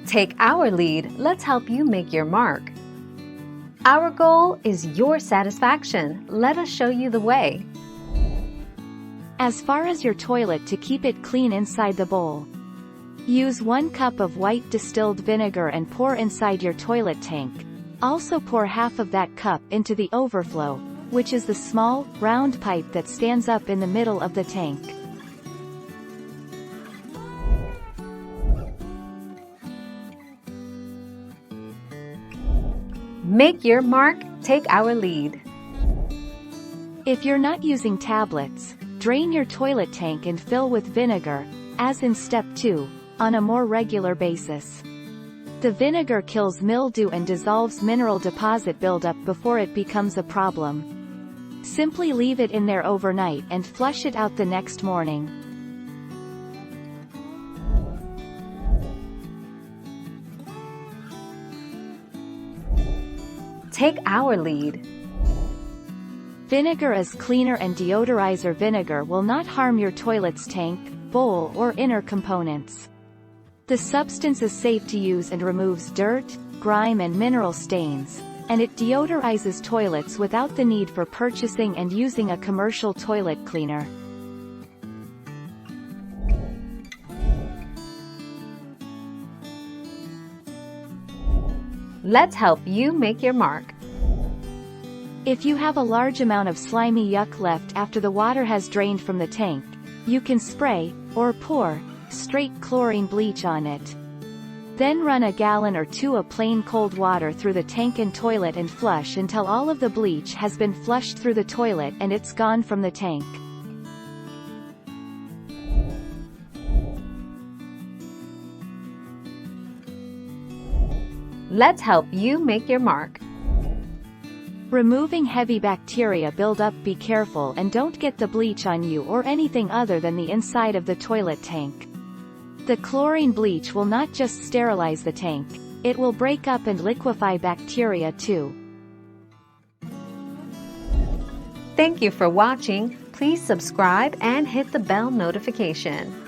Take our lead, let's help you make your mark. Our goal is your satisfaction. Let us show you the way. As far as your toilet to keep it clean inside the bowl. Use 1 cup of white distilled vinegar and pour inside your toilet tank. Also pour half of that cup into the overflow, which is the small, round pipe that stands up in the middle of the tank. Make your mark, take our lead. If you're not using tablets, drain your toilet tank and fill with vinegar, as in step 2, on a more regular basis. The vinegar kills mildew and dissolves mineral deposit buildup before it becomes a problem. Simply leave it in there overnight and flush it out the next morning. Take our lead. Vinegar as cleaner and deodorizer. Vinegar will not harm your toilet's tank, bowl or inner components. The substance is safe to use and removes dirt, grime and mineral stains, and it deodorizes toilets without the need for purchasing and using a commercial toilet cleaner. Let's help you make your mark. If you have a large amount of slimy yuck left after the water has drained from the tank, you can spray, or pour, straight chlorine bleach on it. Then run a gallon or 2 of plain cold water through the tank and toilet and flush until all of the bleach has been flushed through the toilet and it's gone from the tank. Let's help you make your mark. Removing heavy bacteria buildup. Be careful and don't get the bleach on you or anything other than the inside of the toilet tank. The chlorine bleach will not just sterilize the tank, it will break up and liquefy bacteria too. Thank you for watching. Please subscribe and hit the bell notification.